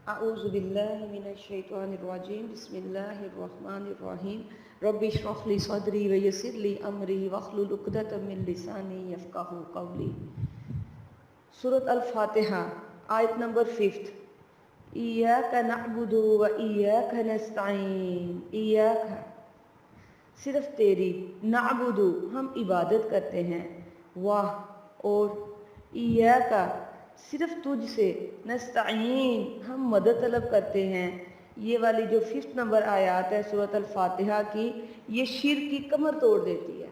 اعوذ باللہ من الشیطان الرجیم بسم اللہ الرحمن الرحیم رب اشرح لی صدری ویسر لی امری واحلل عقدۃ من لسانی یفقہوا قولی۔ سورۃ الفاتحہ، آیت نمبر 5۔ ایاک نعبد و ایاک نستعین۔ ایاک صرف تیری، نعبد ہم عبادت کرتے ہیں، واہ اور ایاک صرف تجھ سے، نستعین ہم مدد طلب کرتے ہیں۔ یہ والی جو 5 نمبر آیات ہے سورۃ الفاتحہ کی، یہ شرک کی کمر توڑ دیتی ہے،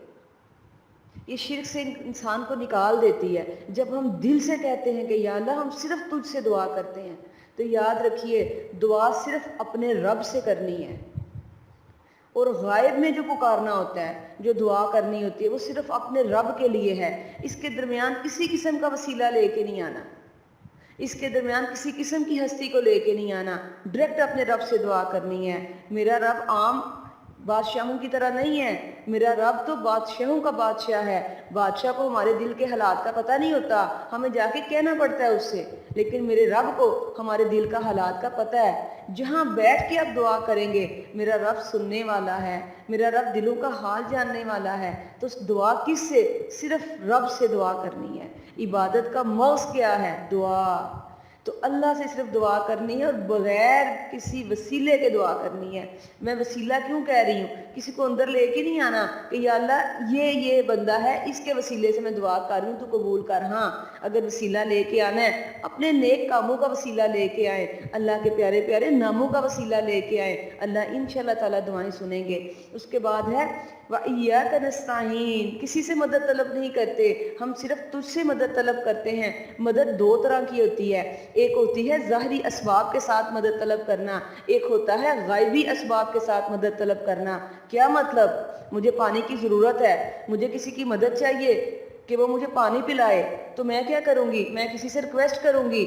یہ شرک سے انسان کو نکال دیتی ہے۔ جب ہم دل سے کہتے ہیں کہ یا اللہ ہم صرف تجھ سے دعا کرتے ہیں، تو یاد رکھیے دعا صرف اپنے رب سے کرنی ہے، اور غائب میں جو پکارنا ہوتا ہے، جو دعا کرنی ہوتی ہے، وہ صرف اپنے رب کے لیے ہے۔ اس کے درمیان کسی قسم کا وسیلہ لے کے نہیں آنا، اس کے درمیان کسی قسم کی ہستی کو لے کے نہیں آنا، ڈائریکٹ اپنے رب سے دعا کرنی ہے۔ میرا رب عام بادشاہوں کی طرح نہیں ہے، میرا رب تو بادشاہوں کا بادشاہ ہے۔ بادشاہ کو ہمارے دل کے حالات کا پتہ نہیں ہوتا، ہمیں جا کے کہنا پڑتا ہے اس سے، لیکن میرے رب کو ہمارے دل کا حالات کا پتہ ہے۔ جہاں بیٹھ کے آپ دعا کریں گے میرا رب سننے والا ہے، میرا رب دلوں کا حال جاننے والا ہے۔ تو دعا کس سے؟ صرف رب سے دعا کرنی ہے۔ عبادت کا مغز کیا ہے؟ دعا۔ تو اللہ سے صرف دعا کرنی ہے اور بغیر کسی وسیلے کے دعا کرنی ہے۔ میں وسیلہ کیوں کہہ رہی ہوں؟ کسی کو اندر لے کے نہیں آنا کہ یا اللہ یہ بندہ ہے، اس کے وسیلے سے میں دعا کر رہی ہوں تو قبول کر۔ ہاں، اگر وسیلہ لے کے آنا ہے اپنے نیک کاموں کا وسیلہ لے کے آئیں، اللہ کے پیارے پیارے ناموں کا وسیلہ لے کے آئیں، اللہ انشاءاللہ تعالیٰ دعائیں سنیں گے۔ اس کے بعد ہے وَإِيَّاكَ نَسْتَعِينُ، کسی سے مدد طلب نہیں کرتے، ہم صرف تجھ سے مدد طلب کرتے ہیں۔ مدد 2 طرح کی ہوتی ہے، ایک ہوتی ہے ظاہری اسباب کے ساتھ مدد طلب کرنا، ایک ہوتا ہے غائبی اسباب کے ساتھ مدد طلب کرنا۔ کیا مطلب؟ مجھے پانی کی ضرورت ہے، مجھے کسی کی مدد چاہیے کہ وہ مجھے پانی پلائے، تو میں کیا کروں گی؟ میں کسی سے ریکویسٹ کروں گی۔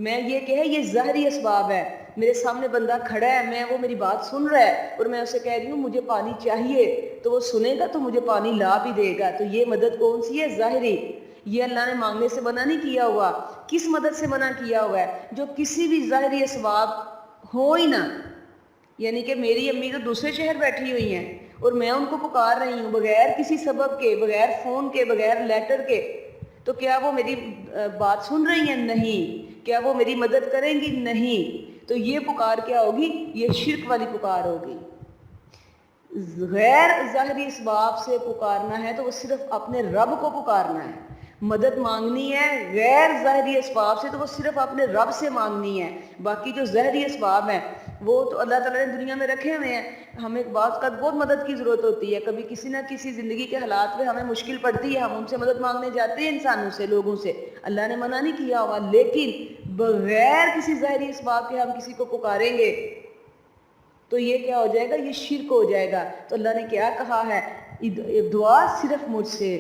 میں یہ کہ یہ ظاہری اسباب ہے، میرے سامنے بندہ کھڑا ہے، وہ میری بات سن رہا ہے اور میں اسے کہہ رہی ہوں مجھے پانی چاہیے، تو وہ سنے گا تو مجھے پانی لا بھی دے گا۔ تو یہ مدد کون سی ہے؟ ظاہری۔ یہ اللہ نے مانگنے سے منع نہیں کیا ہوا۔ کس مدد سے منع کیا ہوا ہے؟ جو کسی بھی ظاہری اسباب ہو ہی نہ، یعنی کہ میری امی تو دوسرے شہر بیٹھی ہوئی ہیں اور میں ان کو پکار رہی ہوں بغیر کسی سبب کے، بغیر فون کے، بغیر لیٹر کے، تو کیا وہ میری بات سن رہی ہیں؟ نہیں۔ کیا وہ میری مدد کریں گی؟ نہیں۔ تو یہ پکار کیا ہوگی؟ یہ شرک والی پکار ہوگی۔ غیر ظاہری اسباب سے پکارنا ہے تو وہ صرف اپنے رب کو پکارنا ہے۔ مدد مانگنی ہے غیر ظاہری اسباب سے تو وہ صرف اپنے رب سے مانگنی ہے۔ باقی جو ظاہری اسباب ہیں وہ تو اللہ تعالیٰ نے دنیا میں رکھے ہوئے ہیں۔ ہمیں بعض کا بہت مدد کی ضرورت ہوتی ہے، کبھی کسی نہ کسی زندگی کے حالات میں ہمیں مشکل پڑتی ہے، ہم ان سے مدد مانگنے جاتے ہیں، انسانوں سے، لوگوں سے۔ اللہ نے منع نہیں کیا ہوا، لیکن بغیر کسی ظاہری اسباب کے ہم کسی کو پکاریں گے تو یہ کیا ہو جائے گا؟ یہ شرک ہو جائے گا۔ تو اللہ نے کیا کہا ہے؟ دعا صرف مجھ سے،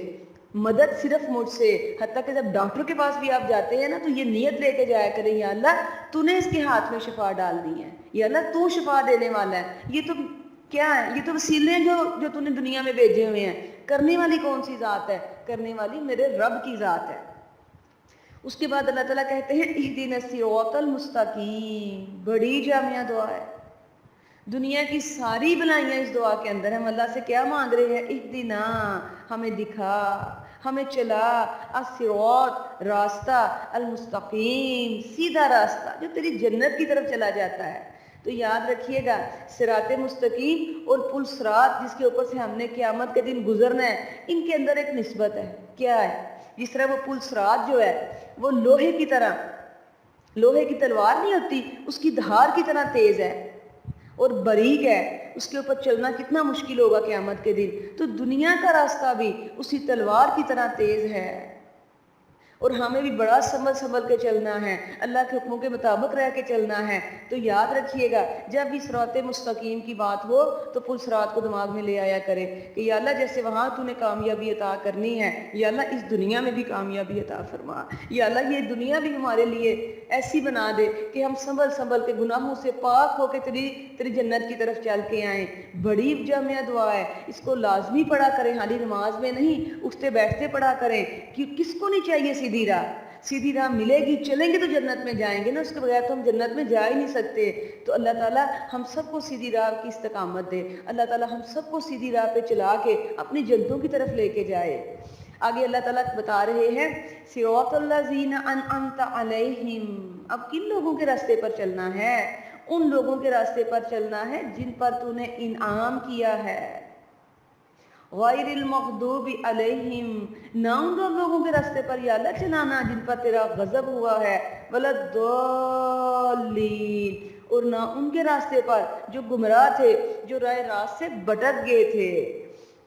مدد صرف مجھ سے۔ حتیٰ کہ جب ڈاکٹر کے پاس بھی آپ جاتے ہیں نا تو یہ نیت لے کے جایا کریں یا اللہ تو نے اس کے ہاتھ میں شفا ڈال دی ہے، یا اللہ تو شفا دینے والا ہے۔ یہ تو کیا ہے؟ یہ تو وسیلے جو تو نے دنیا میں بھیجے ہوئے ہیں۔ کرنے والی کون سی ذات ہے؟ کرنے والی میرے رب کی ذات ہے۔ اس کے بعد اللہ تعالیٰ کہتے ہیں اہدنا الصراط المستقیم، بڑی جامعہ دعا ہے۔ دنیا کی ساری بلائیاں اس دعا کے اندر ہیں۔ ہم اللہ سے کیا مانگ رہے ہیں؟ اہدنا، ہمیں دکھا، ہمیں چلا، الصراط راستہ، المستقیم سیدھا راستہ جو تیری جنت کی طرف چلا جاتا ہے۔ تو یاد رکھیے گا صراط مستقیم اور پل صراط جس کے اوپر سے ہم نے قیامت کے دن گزرنا ہے، ان کے اندر ایک نسبت ہے۔ کیا ہے؟ جس طرح وہ پل صراط جو ہے وہ لوہے کی طرح، لوہے کی تلوار نہیں ہوتی، اس کی دھار کی طرح تیز ہے اور باریک ہے، اس کے اوپر چلنا کتنا مشکل ہوگا قیامت کے دن۔ تو دنیا کا راستہ بھی اسی تلوار کی طرح تیز ہے اور ہمیں بھی بڑا سنبھل کے چلنا ہے، اللہ کے حکموں کے مطابق رہ کے چلنا ہے۔ تو یاد رکھیے گا جب بھی صراط مستقیم کی بات ہو تو پل صراط کو دماغ میں لے آیا کرے کہ یا اللہ جیسے وہاں تو نے کامیابی عطا کرنی ہے، یا اللہ اس دنیا میں بھی کامیابی عطا فرما، یا اللہ یہ دنیا بھی ہمارے لیے ایسی بنا دے کہ ہم سنبھل کے گناہوں سے پاک ہو کے تیری جنت کی طرف چل کے آئیں۔ بڑی جامعہ دعا ہے، اس کو لازمی پڑھا کریں، حالی نماز میں نہیں، اٹھتے بیٹھتے پڑھا کریں۔ کس کو نہیں چاہیے سیدھی راہ؟ سیدھی راہ ملے گی، چلیں گے تو جنت میں جائیں گے نا، اس کے بغیر تو ہم جنت میں جا ہی نہیں سکتے۔ تو اللہ تعالیٰ ہم سب کو سیدھی راہ کی استقامت دے، اللہ تعالیٰ ہم سب کو سیدھی راہ پہ چلا کے اپنی جنتوں کی طرف لے کے جائے۔ آگے اللہ تعالیٰ بتا رہے ہیں صراط الذین انعمت علیہم، اب کن لوگوں کے راستے پر چلنا ہے؟ ان لوگوں کے راستے پر چلنا ہے جن پر تو نے انعام کیا ہے، غیر المغضوب علیہم، نہ ان لوگوں کے راستے پر یا اللہ چلانا جن پر تیرا غضب ہوا ہے، ولا الضالین، اور نہ ان کے راستے پر جو گمراہ تھے، جو راہ راست سے بھٹک گئے تھے۔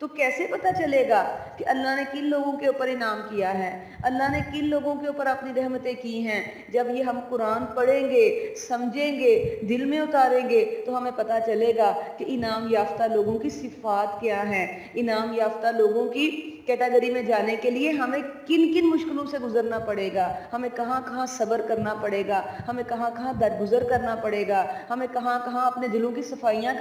تو کیسے پتہ چلے گا کہ اللہ نے کن لوگوں کے اوپر انعام کیا ہے، اللہ نے کن لوگوں کے اوپر اپنی رحمتیں کی ہیں؟ جب یہ ہم قرآن پڑھیں گے، سمجھیں گے، دل میں اتاریں گے تو ہمیں پتہ چلے گا کہ انعام یافتہ لوگوں کی صفات کیا ہیں۔ انعام یافتہ لوگوں کی کیٹیگری میں جانے کے لیے ہمیں کن کن مشکلوں سے گزرنا پڑے گا، ہمیں کہاں کہاں صبر کرنا پڑے گا، ہمیں کہاں کہاں درگزر کرنا پڑے گا، ہمیں کہاں کہاں اپنے دلوں کی صفائیاں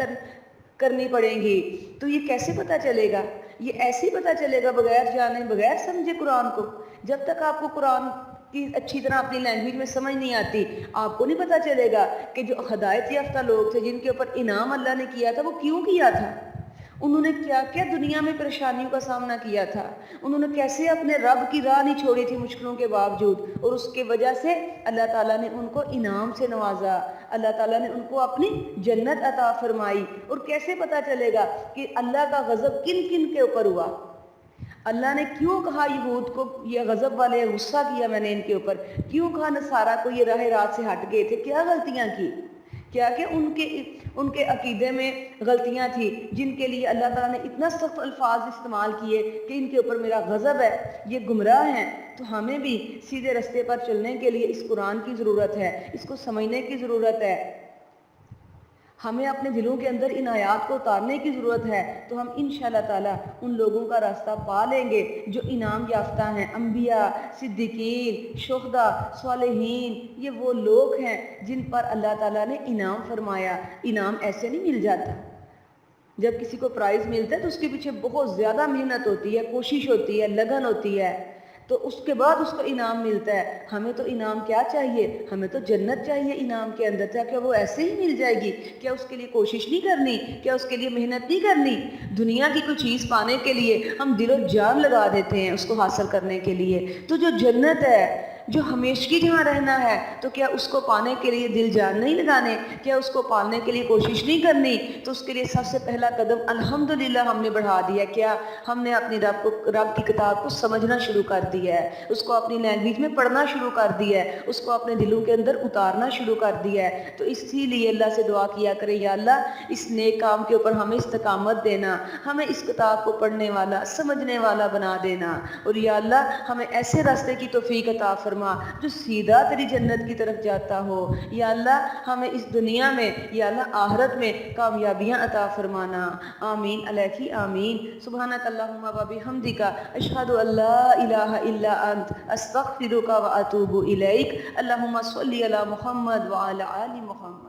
کرنی پڑیں گی۔ تو یہ کیسے پتہ چلے گا؟ یہ ایسے ہی پتہ چلے گا بغیر جانے، بغیر سمجھے قرآن کو۔ جب تک آپ کو قرآن کی اچھی طرح اپنی لینگویج میں سمجھ نہیں آتی، آپ کو نہیں پتہ چلے گا کہ جو ہدایت یافتہ لوگ تھے، جن کے اوپر انعام اللہ نے کیا تھا، وہ کیوں کیا تھا، انہوں نے کیا کیا دنیا میں پریشانیوں کا سامنا کیا تھا، انہوں نے کیسے اپنے رب کی راہ نہیں چھوڑی تھی مشکلوں کے باوجود، اور اس کے وجہ سے اللہ تعالیٰ نے ان کو انعام سے نوازا، اللہ تعالیٰ نے ان کو اپنی جنت عطا فرمائی۔ اور کیسے پتہ چلے گا کہ اللہ کا غضب کن کن کے اوپر ہوا؟ اللہ نے کیوں کہا یہود کو یہ غضب والے، غصہ کیا میں نے ان کے اوپر، کیوں کہا نصارہ کو یہ راہ راست سے ہٹ گئے تھے، کیا غلطیاں کی، کیا کہ ان کے عقیدے میں غلطیاں تھی جن کے لیے اللہ تعالیٰ نے اتنا سخت الفاظ استعمال کیے کہ ان کے اوپر میرا غضب ہے، یہ گمراہ ہیں۔ تو ہمیں بھی سیدھے راستے پر چلنے کے لیے اس قرآن کی ضرورت ہے، اس کو سمجھنے کی ضرورت ہے، ہمیں اپنے دلوں کے اندر ان آیات کو اتارنے کی ضرورت ہے، تو ہم انشاءاللہ تعالیٰ ان لوگوں کا راستہ پا لیں گے جو انعام یافتہ ہیں۔ انبیاء، صدیقین، شہداء، صالحین، یہ وہ لوگ ہیں جن پر اللہ تعالیٰ نے انعام فرمایا۔ انعام ایسے نہیں مل جاتا، جب کسی کو پرائز ملتا ہے تو اس کے پیچھے بہت زیادہ محنت ہوتی ہے، کوشش ہوتی ہے، لگن ہوتی ہے، تو اس کے بعد اس کو انعام ملتا ہے۔ ہمیں تو انعام کیا چاہیے؟ ہمیں تو جنت چاہیے انعام کے اندر۔ کیا وہ ایسے ہی مل جائے گی؟ کیا اس کے لیے کوشش نہیں کرنی؟ کیا اس کے لیے محنت نہیں کرنی؟ دنیا کی کوئی چیز پانے کے لیے ہم دل و جان لگا دیتے ہیں اس کو حاصل کرنے کے لیے، تو جو جنت ہے، جو ہمیشگی جہاں رہنا ہے، تو کیا اس کو پانے کے لیے دل جان نہیں لگانے؟ کیا اس کو پانے کے لیے کوشش نہیں کرنی؟ تو اس کے لیے سب سے پہلا قدم الحمدللہ ہم نے بڑھا دیا، کیا ہم نے اپنی رب کی کتاب کو سمجھنا شروع کر دیا ہے، اس کو اپنی لینگویج میں پڑھنا شروع کر دیا ہے، اس کو اپنے دلوں کے اندر اتارنا شروع کر دیا ہے۔ تو اسی لیے اللہ سے دعا کیا کرے، یا اللہ اس نیک کام کے اوپر ہمیں استقامت دینا، ہمیں اس کتاب کو پڑھنے والا، سمجھنے والا بنا دینا، اور یا اللہ ہمیں ایسے راستے کی توفیق عطا فرما جو سیدھا تیری جنت کی طرف جاتا ہو۔ یا اللہ ہمیں اس دنیا میں، یا اللہ آخرت میں کامیابیاں عطا فرمانا۔ آمین علیہ آمین۔ سبحانک اللہم و بحمدک، اشہد ان لا الہ الا انت، استغفرک و اتوب الیک۔ اللہم صلی علی محمد وعلی آل محمد۔